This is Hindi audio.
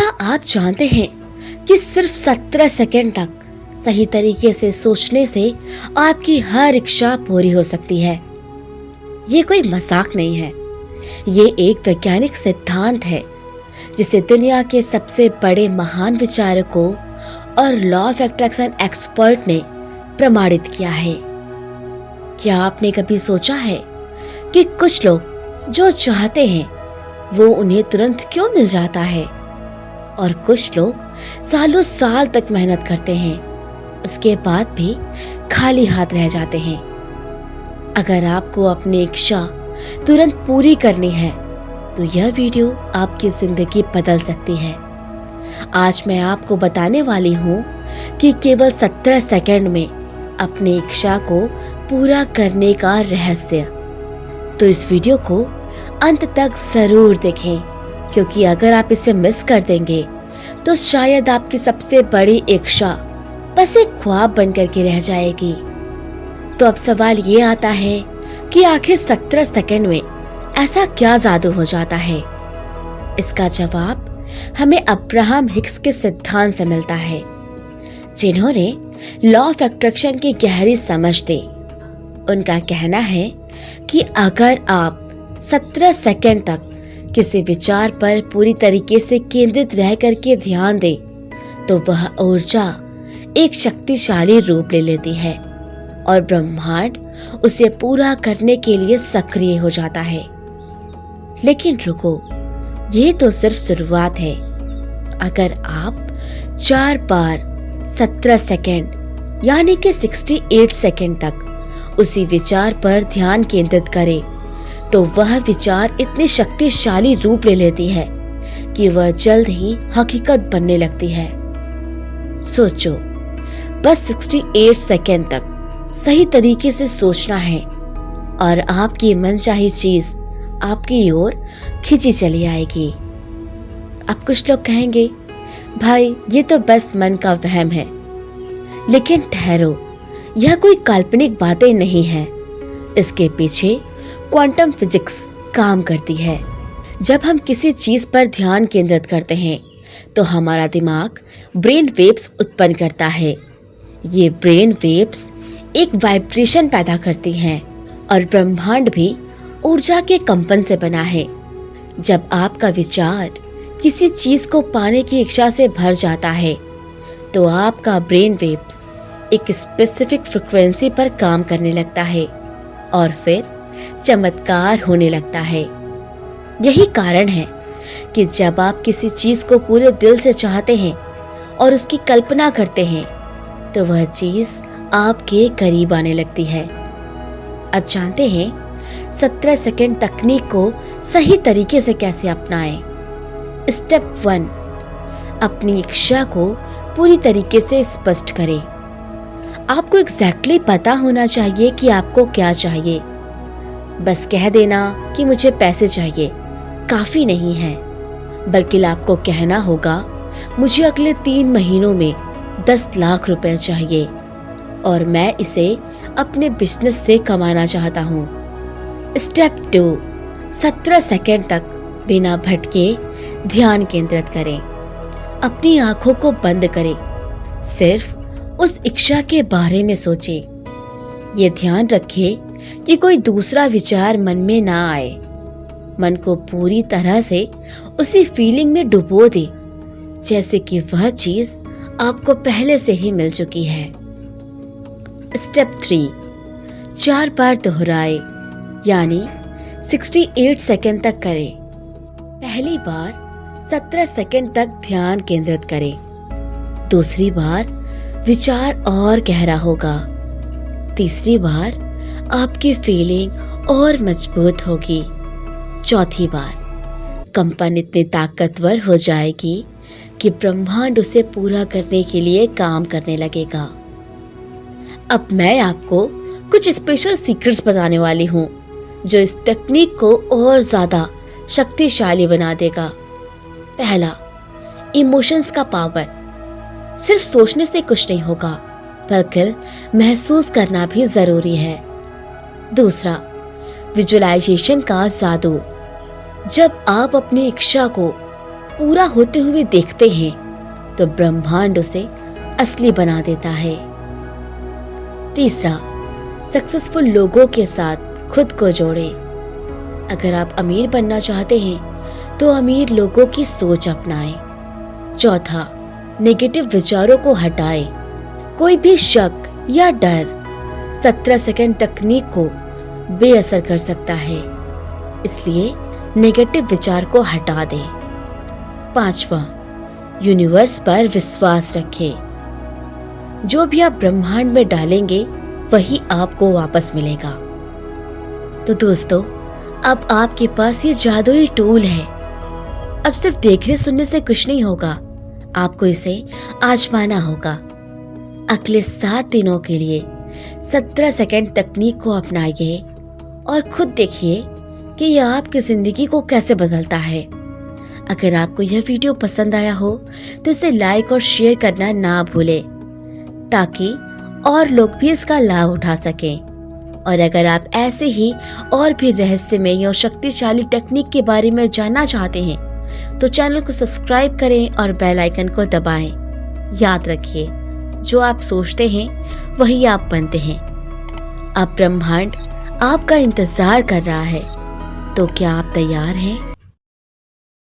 क्या आप जानते हैं कि सिर्फ 17 सेकंड तक सही तरीके से सोचने से आपकी हर इच्छा पूरी हो सकती है। ये कोई मजाक नहीं है, ये एक वैज्ञानिक सिद्धांत है जिसे दुनिया के सबसे बड़े महान विचारकों और लॉ ऑफ अट्रैक्शन एक्सपर्ट ने प्रमाणित किया है। क्या आपने कभी सोचा है कि कुछ लोग जो चाहते हैं वो उन्हें तुरंत क्यों मिल जाता है, और कुछ लोग सालों साल तक मेहनत करते हैं, उसके बाद भी खाली हाथ रह जाते हैं। अगर आपको अपनी इच्छा तुरंत पूरी करनी है तो यह वीडियो आपकी जिंदगी बदल सकती है। आज मैं आपको बताने वाली हूँ कि केवल 17 सेकंड में अपनी इच्छा को पूरा करने का रहस्य। तो इस वीडियो को अंत तक जरूर देखें, क्योंकि अगर आप इसे मिस कर देंगे तो शायद आपकी सबसे बड़ी इच्छा बस एक ख्वाब बनकर के रह जाएगी। तो अब सवाल ये आता है कि आखिर 17 सेकंड में ऐसा क्या जादू हो जाता है। इसका जवाब हमें अब्राहम हिक्स के सिद्धांत से मिलता है, जिन्होंने लॉ ऑफ अट्रैक्शन की गहरी समझ दी। उनका कहना है कि अगर आप 17 सेकंड तक किसी विचार पर पूरी तरीके से केंद्रित रह करके ध्यान दें तो वह ऊर्जा एक शक्तिशाली रूप ले लेती है और ब्रह्मांड उसे पूरा करने के लिए सक्रिय हो जाता है। लेकिन रुको, ये तो सिर्फ शुरुआत है। अगर आप 4 बार 17 सेकंड यानी कि 68 सेकंड तक उसी विचार पर ध्यान केंद्रित करें तो वह विचार इतनी शक्तिशाली रूप ले लेती है कि वह जल्द ही हकीकत बनने लगती है। सोचो, बस 68 सेकंड तक सही तरीके से सोचना है और आपकी मनचाही चीज आपकी ओर खींची चली आएगी। अब कुछ लोग कहेंगे, भाई ये तो बस मन का वहम है। लेकिन ठहरो, यह कोई काल्पनिक बातें नहीं है। इसके पीछे क्वांटम फिजिक्स काम करती है। जब हम किसी चीज पर ध्यान केंद्रित करते हैं तो हमारा दिमाग ब्रेन वेव्स उत्पन्न करता है। ये ब्रेन वेव्स एक वाइब्रेशन पैदा करती हैं और ब्रह्मांड भी ऊर्जा के कंपन से बना है। जब आपका विचार किसी चीज को पाने की इच्छा से भर जाता है तो आपका ब्रेन वेव्स एक स्पेसिफिक फ्रीक्वेंसी पर काम करने लगता है और फिर चमत्कार होने लगता है। यही कारण है कि जब आप किसी चीज को पूरे दिल से चाहते हैं और उसकी कल्पना करते हैं तो वह चीज आपके करीब आने लगती है। अब जानते हैं 17 सेकंड तकनीक को सही तरीके से कैसे अपनाएं। स्टेप 1, अपनी इच्छा को पूरी तरीके से स्पष्ट करें। आपको एग्जैक्टली पता होना चाहिए कि आपको क्या चाहिए। बस कह देना कि मुझे पैसे चाहिए काफी नहीं है, बल्कि आपको कहना होगा मुझे अगले 3 महीनों में 10 लाख रुपए चाहिए और मैं इसे अपने बिजनेस से कमाना चाहता हूँ। स्टेप 2, 17 सेकंड तक बिना भटके ध्यान केंद्रित करें। अपनी आंखों को बंद करें, सिर्फ उस इच्छा के बारे में सोचें। ये ध्यान रखें कि कोई दूसरा विचार मन में ना आए। मन को पूरी तरह से उसी फीलिंग में डुबो दे जैसे कि वह चीज आपको पहले से ही मिल चुकी है। स्टेप 3, 4 बार दोहराए यानी 68 सेकंड तक करें। पहली बार 17 सेकंड तक ध्यान केंद्रित करें। दूसरी बार विचार और गहरा होगा। तीसरी बार आपकी फीलिंग और मजबूत होगी। चौथी बार कंपन इतनी ताकतवर हो जाएगी कि ब्रह्मांड उसे पूरा करने के लिए काम करने लगेगा। अब मैं आपको कुछ स्पेशल सीक्रेट्स बताने वाली हूँ जो इस तकनीक को और ज्यादा शक्तिशाली बना देगा। पहला, इमोशंस का पावर। सिर्फ सोचने से कुछ नहीं होगा, बल्कि महसूस करना भी जरूरी है। दूसरा, विजुअलाइजेशन का जादू। जब आप अपनी इच्छा को पूरा होते हुए देखते हैं तो ब्रह्मांड उसे असली बना देता है। तीसरा, सक्सेसफुल लोगों के साथ खुद को जोड़े। अगर आप अमीर बनना चाहते हैं तो अमीर लोगों की सोच अपनाएं। चौथा, नेगेटिव विचारों को हटाएं। कोई भी शक या डर 17 सेकंड तकनीक को बेअसर कर सकता है, इसलिए नेगेटिव विचार को हटा दें। पांचवा, यूनिवर्स पर विश्वास रखें। जो भी आप ब्रह्मांड में डालेंगे वही आपको वापस मिलेगा। तो दोस्तों, अब आपके पास ये जादुई टूल है। अब सिर्फ देखने सुनने से कुछ नहीं होगा, आपको इसे आजमाना होगा। अगले 7 दिनों के लिए 17 सेकंड तकनीक को अपनाइए और खुद देखिए कि यह आपकी जिंदगी को कैसे बदलता है। अगर आपको यह वीडियो पसंद आया हो तो इसे लाइक और शेयर करना ना भूलें, ताकि और लोग भी इसका लाभ उठा सकें। और अगर आप ऐसे ही और भी रहस्यमय और शक्तिशाली टेक्निक के बारे में जानना चाहते हैं तो चैनल को सब्सक्राइब करें और बेल आइकन को दबाएं। याद रखिए, जो आप सोचते हैं वही आप बनते हैं। अब ब्रह्मांड आपका इंतजार कर रहा है, तो क्या आप तैयार हैं?